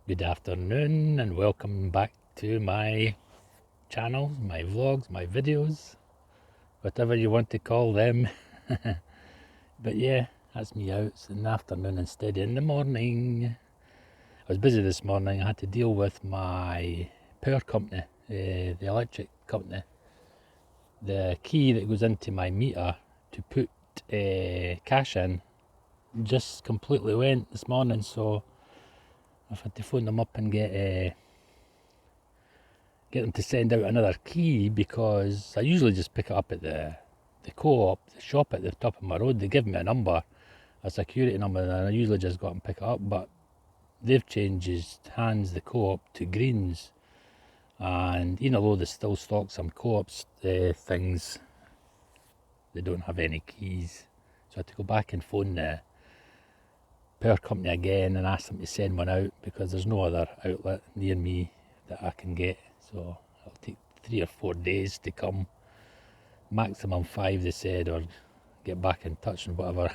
Good afternoon and welcome back to my channel, my vlogs, my videos, whatever you want to call them. But yeah, that's me out. It's in the afternoon instead of in the morning. I was busy this morning. I had to deal with my power company, the electric company. The key that goes into my meter to put cash in just completely went this morning, so I've had to phone them up and get them to send out another key, because I usually just pick it up at the co-op, the shop at the top of my road. They give me a number, a security number, and I usually just go up and pick it up. But they've changed hands, the co-op, to Greens, and even though they still stock some co-ops things, they don't have any keys. So I had to go back and phone the power company again and ask them to send one out, because there's no other outlet near me that I can get. So it'll take 3 or 4 days to come, maximum 5 they said, or get back in touch and whatever.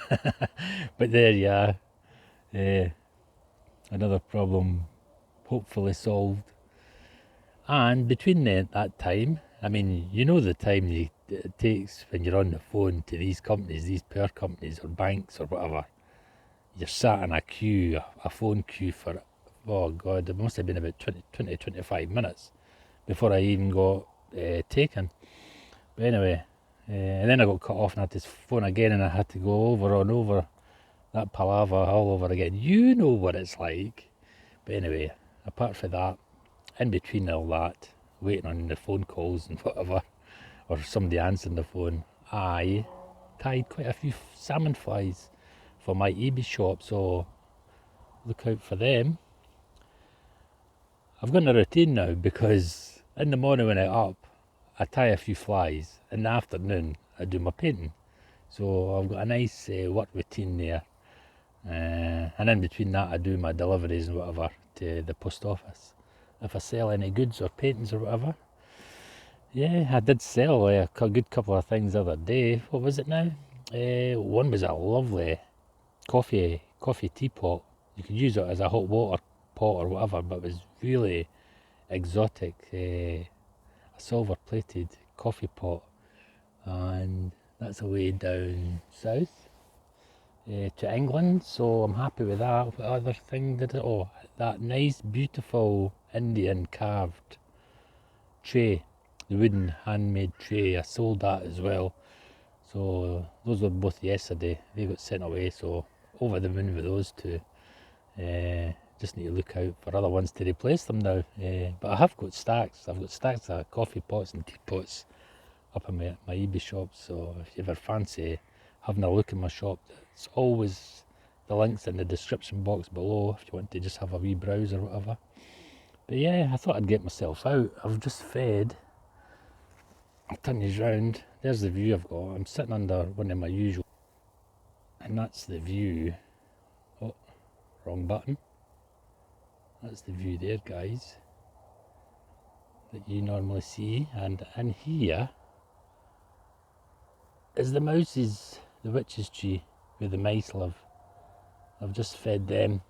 But there you are, another problem hopefully solved. And between that time, I mean, you know the time it takes when you're on the phone to these companies, these power companies or banks or whatever. You're sat in a queue, a phone queue for, oh God, it must have been about 20, 25 minutes before I even got taken. But anyway, and then I got cut off and I had to phone again, and I had to go over and over that palaver all over again. You know what it's like. But anyway, apart from that, in between all that, waiting on the phone calls and whatever, or somebody answering the phone, I tied quite a few salmon flies for my eBay shop, so look out for them. I've got a routine now, because in the morning when I'm up, I tie a few flies. In the afternoon, I do my painting. So I've got a nice work routine there. And in between that, I do my deliveries and whatever to the post office. If I sell any goods or paintings or whatever. Yeah, I did sell a good couple of things the other day. What was it now? One was a lovely coffee teapot. You could use it as a hot water pot or whatever, but it was really exotic. A silver plated coffee pot, and that's away down south to England, so I'm happy with that. What other thing did it? Oh, that nice, beautiful Indian carved tray, the wooden handmade tray. I sold that as well. So those were both yesterday. They got sent away, so over the moon with those two. Just need to look out for other ones to replace them now. But I have got stacks. I've got stacks of coffee pots and teapots up in my eBay shop. So if you ever fancy having a look in my shop, it's always the links in the description box below if you want to just have a wee browse or whatever. But yeah, I thought I'd get myself out. I've just fed. I'll turn you round. There's the view I've got. I'm sitting under one of my usual, and that's the view. Oh, wrong button. That's the view there, guys, that you normally see. And in here is the mouses, the witch's tree where the mice live. I've just fed them,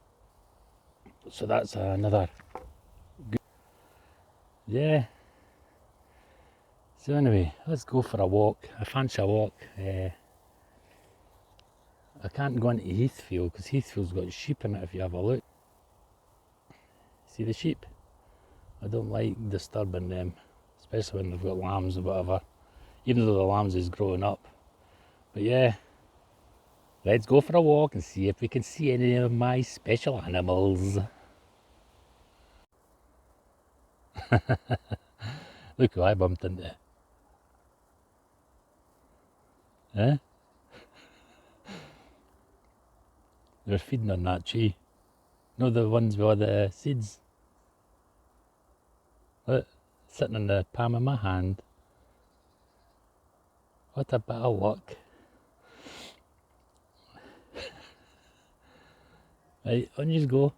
so that's another good. Yeah, so anyway, let's go for a walk. I fancy a walk. I can't go into Heathfield because Heathfield's got sheep in it. If you have a look, see the sheep? I don't like disturbing them, especially when they've got lambs or whatever, even though the lambs is growing up. But yeah, let's go for a walk and see if we can see any of my special animals. Look who I bumped into. Eh? They're feeding on that tree. No, the ones with all the seeds. Look, sitting in the palm of my hand. What a bit of luck. Right, on you go.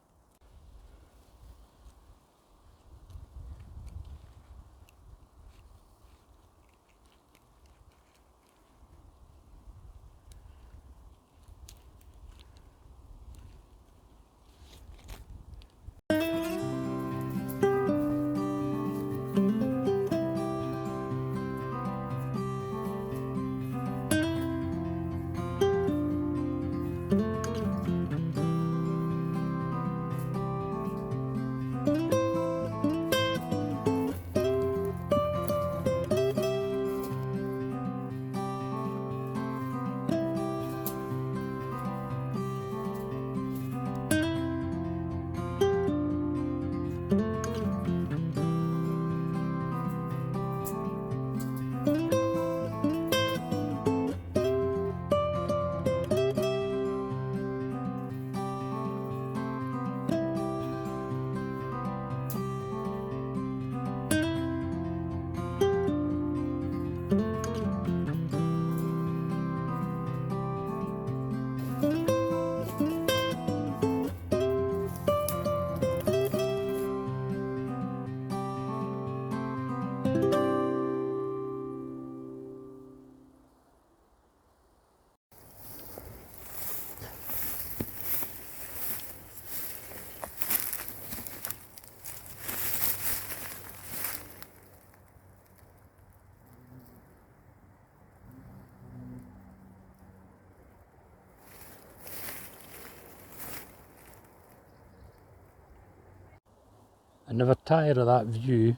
never tire of that view.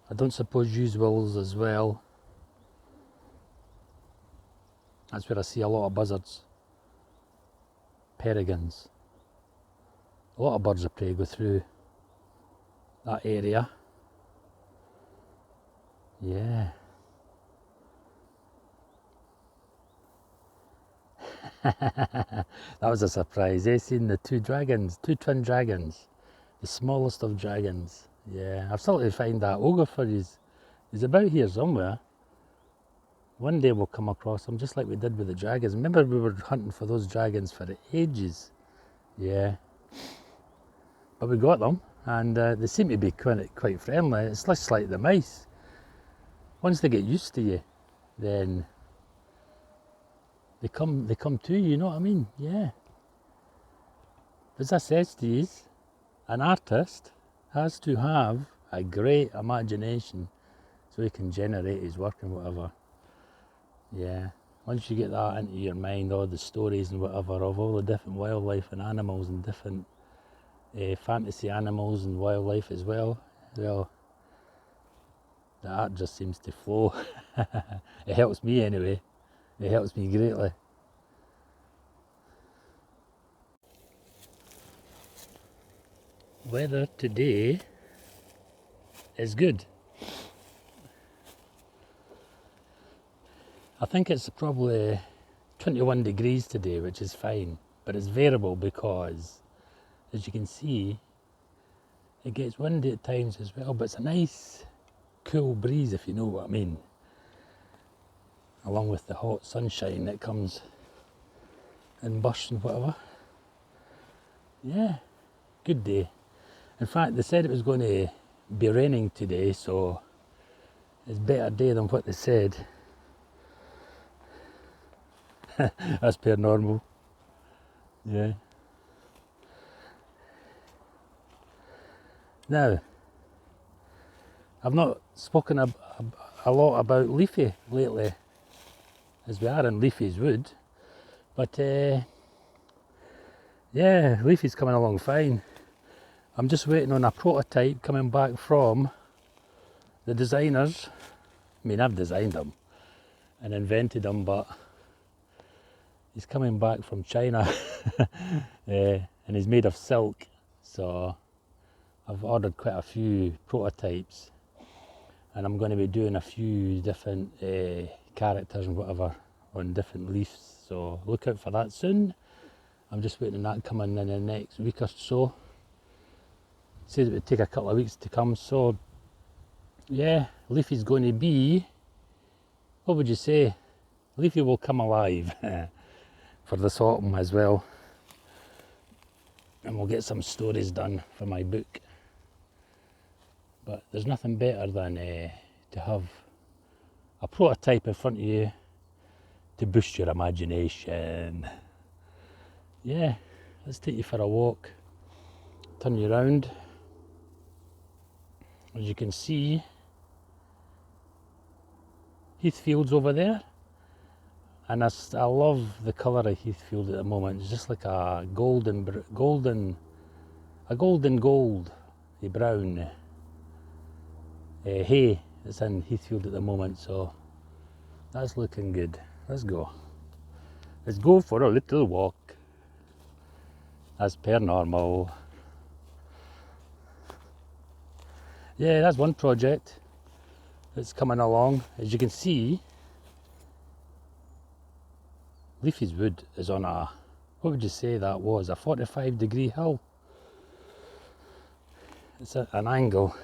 I don't suppose you will as well. That's where I see a lot of buzzards. Peregrines. A lot of birds of prey go through that area. Yeah. That was a surprise, eh? Seeing the two twin dragons. The smallest of dragons. Yeah, I've still to find that ogre for you. He's about here somewhere. One day we'll come across him, just like we did with the dragons. Remember we were hunting for those dragons for ages. Yeah. But we got them, and they seem to be quite friendly. It's just like the mice. Once they get used to you, then they come to you, you know what I mean? Yeah. As I said to you, an artist has to have a great imagination so he can generate his work and whatever. Yeah. Once you get that into your mind, all the stories and whatever of all the different wildlife and animals and different fantasy animals and wildlife as well, well, the art just seems to flow. It helps me anyway. It helps me greatly. Weather today is good. I think it's probably 21 degrees today, which is fine, but it's variable because, as you can see, it gets windy at times as well, but it's a nice cool breeze, if you know what I mean, along with the hot sunshine that comes in bursts and whatever. Yeah, good day. In fact, they said it was going to be raining today, so it's a better day than what they said. That's paranormal. Yeah. Now, I've not spoken a lot about Leafy lately, as we are in Leafy's Wood, but yeah, Leafy's coming along fine. I'm just waiting on a prototype coming back from the designers. I mean, I've designed them and invented them, but he's coming back from China and he's made of silk, so I've ordered quite a few prototypes and I'm going to be doing a few different characters and whatever on different leaves, so look out for that soon. I'm just waiting on that coming in the next week or so. It says it would take a couple of weeks to come, so yeah, Leafy's going to be, what would you say, Leafy will come alive for this autumn as well, and we'll get some stories done for my book. But there's nothing better than to have a prototype in front of you to boost your imagination. Yeah, let's take you for a walk, turn you around. As you can see, Heathfield's over there, and I love the colour of Heathfield at the moment. It's just like a golden gold, a brown hay that's in Heathfield at the moment, so that's looking good. Let's go for a little walk as per normal. Yeah, that's one project that's coming along. As you can see, Leafy's Wood is on a, what would you say that was, a 45-degree hill. It's at an angle.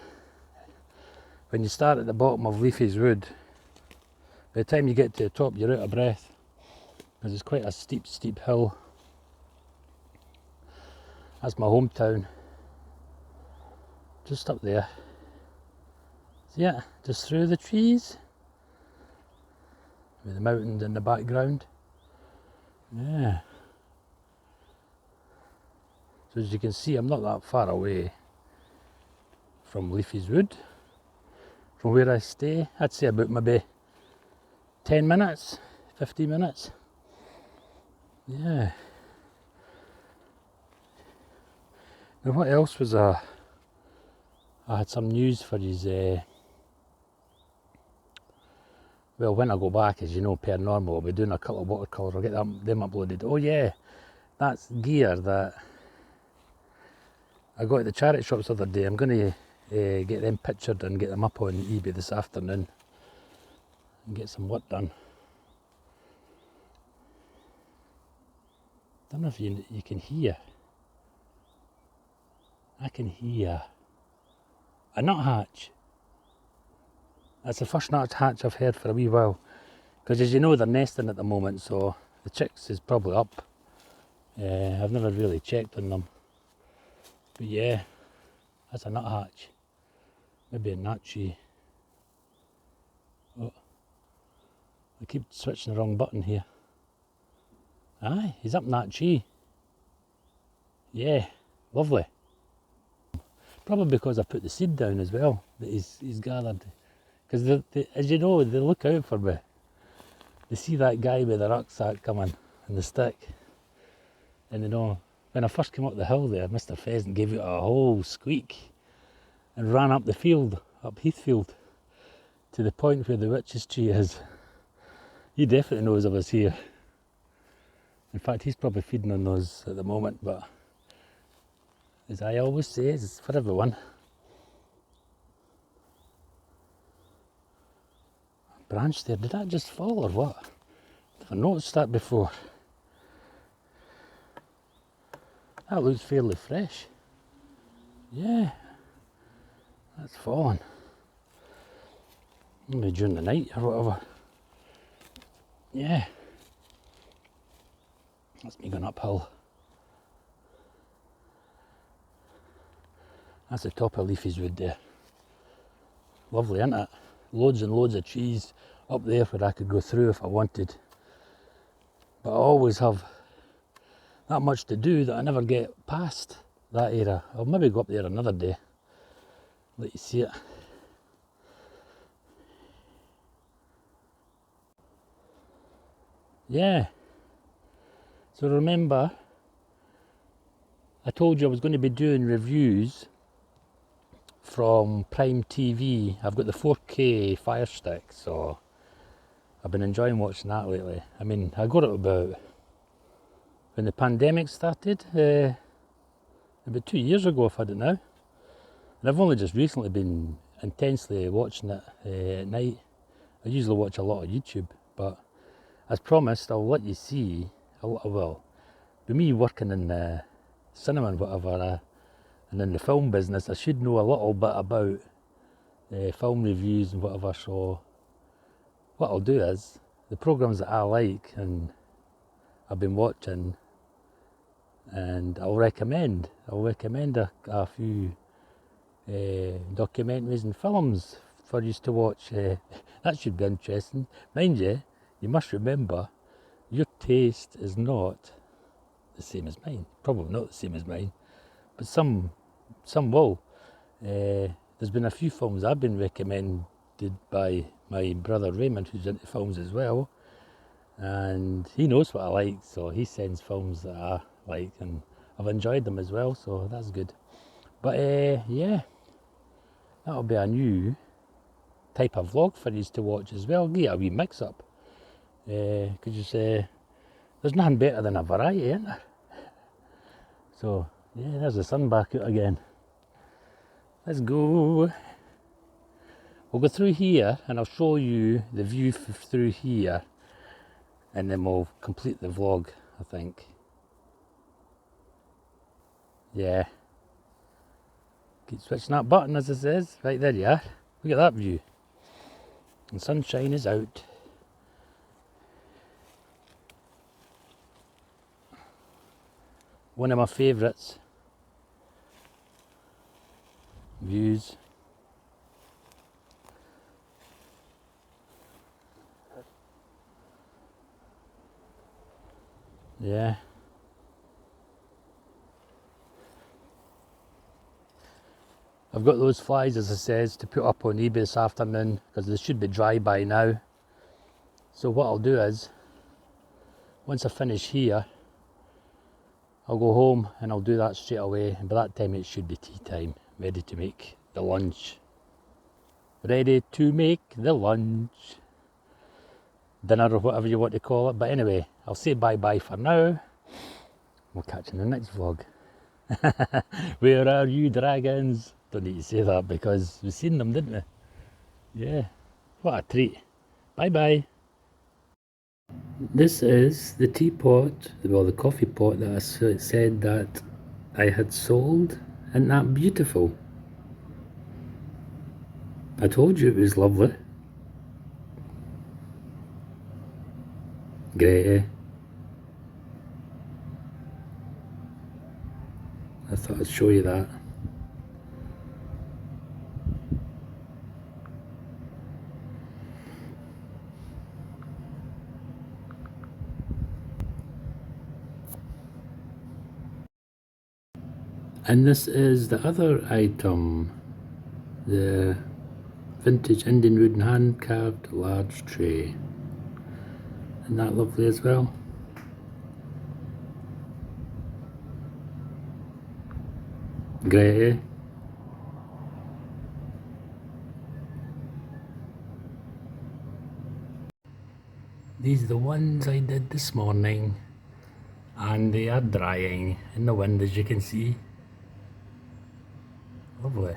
When you start at the bottom of Leafy's Wood, by the time you get to the top you're out of breath, because it's quite a steep hill. That's my hometown, just up there. So yeah, just through the trees, with the mountains in the background. Yeah. So as you can see, I'm not that far away from Leafy's Wood, from where I stay. I'd say about maybe 10 minutes, 15 minutes. Yeah. Now what else was I had some news for you. Well, when I go back, as you know, per normal, I'll be doing a couple of watercolours. I'll get them uploaded. Oh yeah, that's gear that I got at the charity shops the other day. I'm going to get them pictured and get them up on eBay this afternoon and get some work done. Don't know if you can hear. I can hear a nuthatch. That's the first nuthatch I've heard for a wee while. Because as you know, they're nesting at the moment, so the chicks is probably up. I've never really checked on them. But yeah, that's a nuthatch. Maybe a nuttree. Oh, I keep switching the wrong button here. Aye, he's up in that tree. Yeah, lovely. Probably because I put the seed down as well that he's gathered. Because as you know, they look out for me. They see that guy with the rucksack coming and the stick. And they know, when I first came up the hill there, Mr. Pheasant gave it a whole squeak and ran up the field, up Heathfield, to the point where the witch's tree is. He definitely knows I was here. In fact, he's probably feeding on those at the moment, but as I always say, it's for everyone. Branch there, did that just fall or what? I've never noticed that before. That looks fairly fresh. Yeah, that's fallen. Maybe during the night or whatever. Yeah. That's me going uphill. That's the top of Leafy's Wood there. Lovely, isn't it? Loads and loads of trees up there where I could go through if I wanted. But I always have that much to do that I never get past that area. I'll maybe go up there another day, let you see it. Yeah. So remember, I told you I was going to be doing reviews from Prime TV. I've got the 4K Fire Stick, so I've been enjoying watching that lately. I mean, I got it about when the pandemic started, about 2 years ago I've had it now. And I've only just recently been intensely watching it at night. I usually watch a lot of YouTube, but as promised, I'll let you see, well, with me working in the cinema and whatever, and in the film business, I should know a little bit about film reviews and whatever, so what I'll do is, the programmes that I like and I've been watching, and I'll recommend a few documentaries and films for you to watch. That should be interesting. Mind you, you must remember, your taste is not the same as mine. Probably not the same as mine, but some will. There's been a few films I've been recommended by my brother Raymond, who's into films as well, and he knows what I like, so he sends films that I like, and I've enjoyed them as well, so that's good. But yeah, that'll be a new type of vlog for you to watch as well. Get a wee mix up, because you say there's nothing better than a variety, isn't there? So yeah, there's the sun back out again. Let's go. We'll go through here and I'll show you the view through here, and then we'll complete the vlog, I think. Yeah. Keep switching that button as it says. Right, there you are. Look at that view. And sunshine is out. One of my favourites. Views. Yeah. I've got those flies, as I says, to put up on eBay this afternoon, because they should be dry by now. So what I'll do is, once I finish here, I'll go home and I'll do that straight away, and by that time it should be tea time, ready to make the lunch. Ready to make the lunch. Dinner or whatever you want to call it. But anyway, I'll say bye-bye for now. We'll catch you in the next vlog. Where are you, dragons? Don't need to say that because we've seen them, didn't we? Yeah. What a treat. Bye-bye. This is the teapot, well, the coffee pot that I said that I had sold. Isn't that beautiful? I told you it was lovely. Great, eh? I thought I'd show you that. And this is the other item, the vintage Indian wooden hand carved large tray. Isn't that lovely as well? Great, eh? These are the ones I did this morning, and they are drying in the wind, as you can see. Lovely.